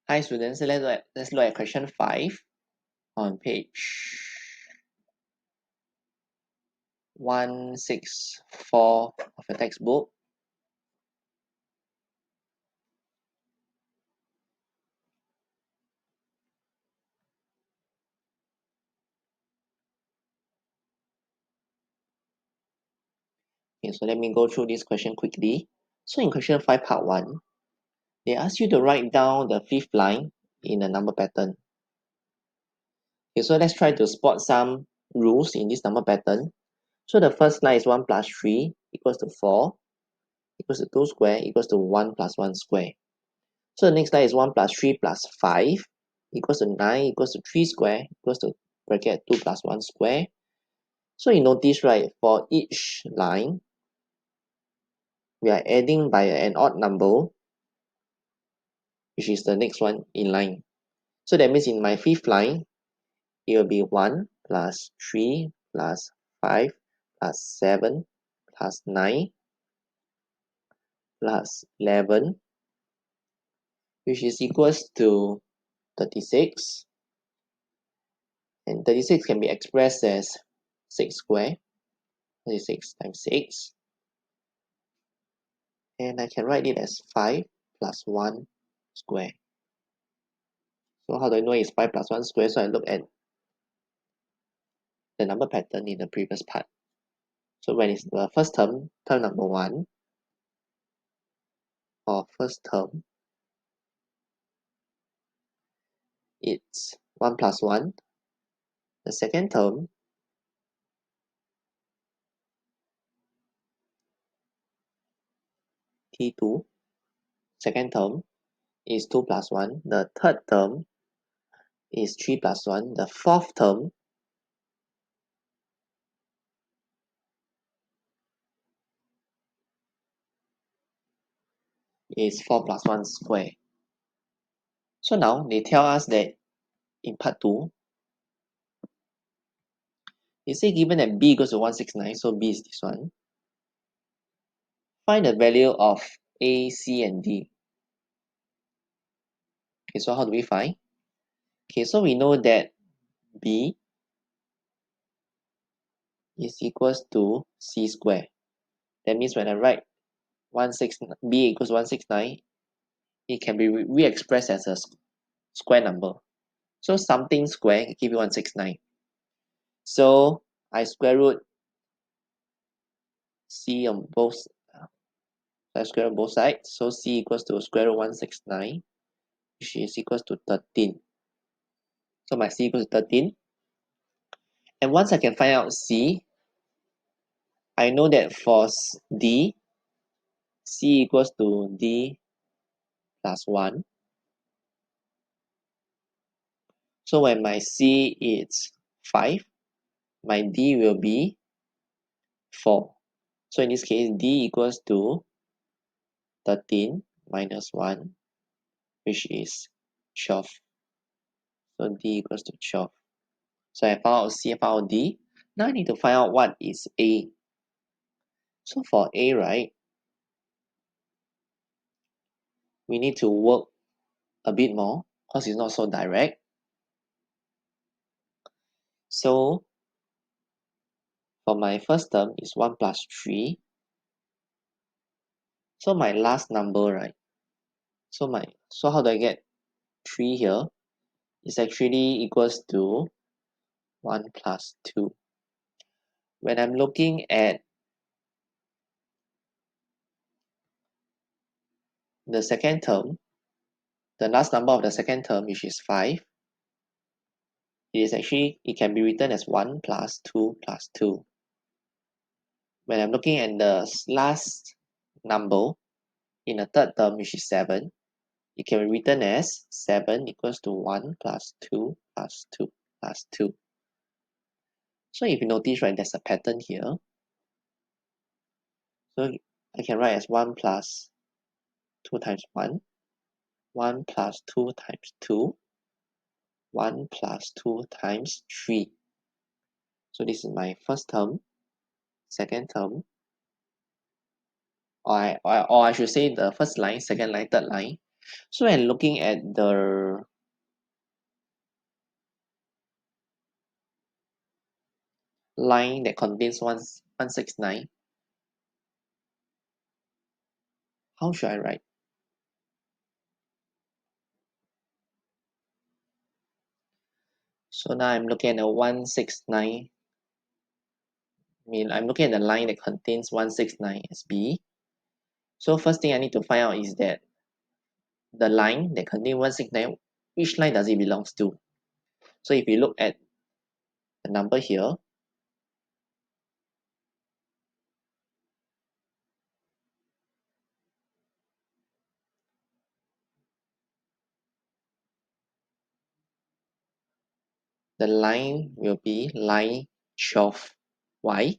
Hi students, let's look at question 5 on page 164 of your textbook. Okay, so let me go through this question quickly. So in question 5 part 1, they ask you to write down the fifth line in a number pattern. Okay, so let's try to spot some rules in this number pattern. So the first line is 1 plus 3 equals to 4 equals to 2 square equals to 1 plus 1 square. So the next line is 1 plus 3 plus 5 equals to 9 equals to 3 square equals to bracket 2 plus 1 square. So you notice, right, for each line, we are adding by an odd number, which is the next one in line. So that means in my fifth line, it will be 1 plus 3 plus 5 plus 7 plus 9 plus 11, which is equals to 36. And 36 can be expressed as 6 square, 36 times 6. And I can write it as 5 plus 1 square. So how do I know it's 5 plus 1 square? So I look at the number pattern in the previous part. So when it's the first term, term number 1, or first term, it's 1 plus 1. The second term, T2, second term is 2 plus 1. The third term is 3 plus 1. The fourth term is 4 plus 1 square. So now they tell us that in part 2, they say given that b equals to 169, so b is this one, find the value of a, c, and d. Okay, so how do we find? Okay, so we know that b is equals to c square. That means when I write b equals 169, it can be re-expressed as a square number. So something square can give you 169. So I square root c on both I square root both sides. So c equals to square root 169, which is equals to 13. So my c equals to 13. And once I can find out c, I know that for d, c equals to d plus 1. So when my c is 5, my d will be 4. So in this case, d equals to 13 minus 1, which is 12. So d equals to 12. So I found out c, I found out d. Now I need to find out what is a. So for a, right, we need to work a bit more because it's not so direct. So for my first term is 1 plus 3. So my last number, right? So how do I get 3 here? It's actually equals to 1 plus 2. When I'm looking at the second term, the last number of the second term, which is 5, it can be written as 1 plus 2 plus 2. When I'm looking at the last number in the third term, which is 7, it can be written as 7 equals to 1 plus 2 plus 2 plus 2. So if you notice, right, there's a pattern here. So I can write as 1 plus 2 times 1, 1 plus 2 times 2, 1 plus 2 times 3. So this is my first term, second term, or I should say the first line, second line, third line. So when looking at the line that contains 169, how should I write? So now I'm looking at the 169, I'm looking at the line that contains 169 as B. So first thing I need to find out is that the line that contains 169, which line does it belongs to? So if you look at the number here, the line will be line 12. Why?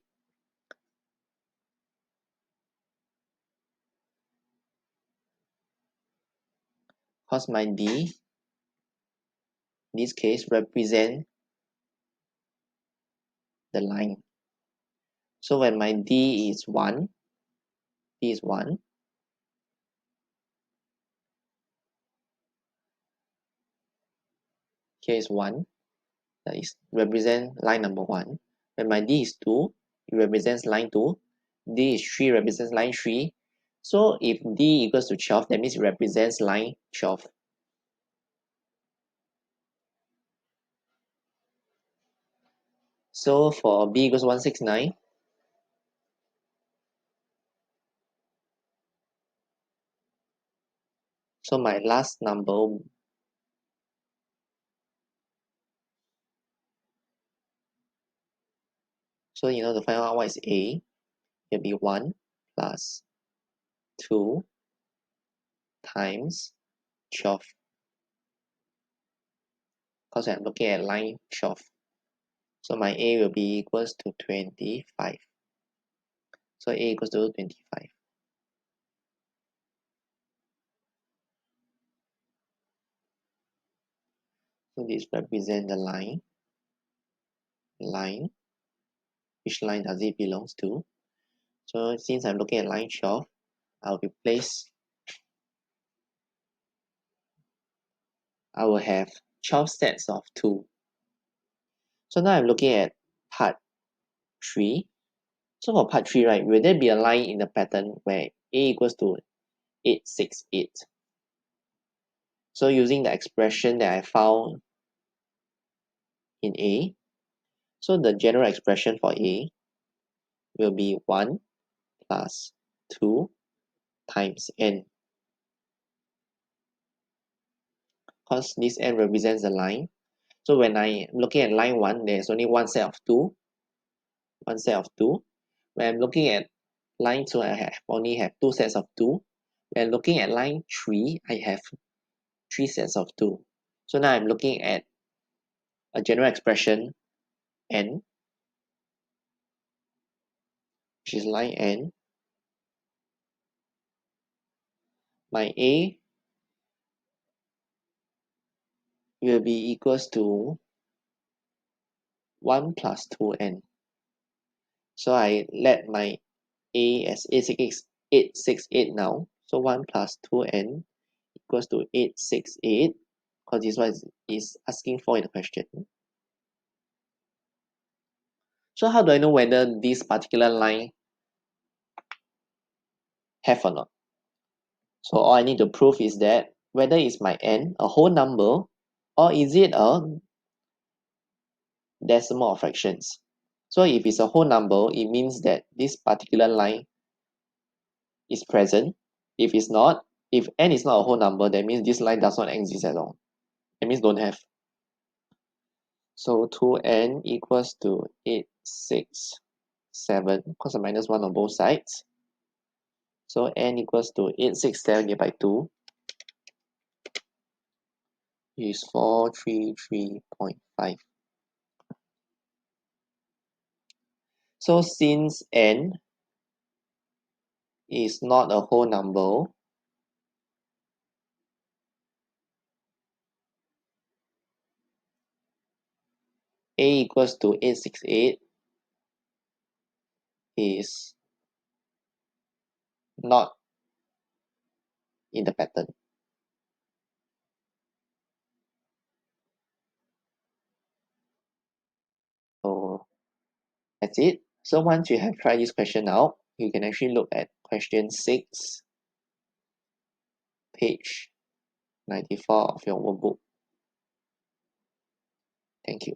Because my D, in this case, represent the line. So when my D is 1, D is 1, here is 1, that is represent line number 1. When my D is 2, it represents line 2. D is 3, represents line 3. So if D equals to 12, that means it represents line 12. So for B equals 169, so my last number, so to find out what is A, it will be 1 plus 2 times 12, because I'm looking at line 12. So my A will be equals to 25. So A equals to 25. So this represents the line. Which line does it belongs to? So since I'm looking at line 12, I will have 12 sets of 2. So now I'm looking at part 3. So for part 3, right, will there be a line in the pattern where A equals to 868? So using the expression that I found in A, so the general expression for A will be 1 plus 2 times n, because this n represents the line. So when I'm looking at line 1, there's only one set of 2. When I'm looking at line 2, I only have 2 sets of 2. When looking at line 3, I have 3 sets of 2. So now I'm looking at a general expression n, which is line n. My A will be equals to 1 plus 2n. So I let my A as 868 now. So 1 plus 2n equals to 868, because this one is asking for in the question. So how do I know whether this particular line have or not? So all I need to prove is that whether it's my n, a whole number, or is it a decimal or fractions. So if it's a whole number, it means that this particular line is present. If it's not, if n is not a whole number, that means this line does not exist at all. That means don't have. So 2n equals to 867, because of minus 1 on both sides. So n equals to 867 divided by 2 is 433.5. So since n is not a whole number, A equals to 868 is not in the pattern. that's it. So once you have tried this question out, you can actually look at question 6, page 94 of your workbook. Thank you.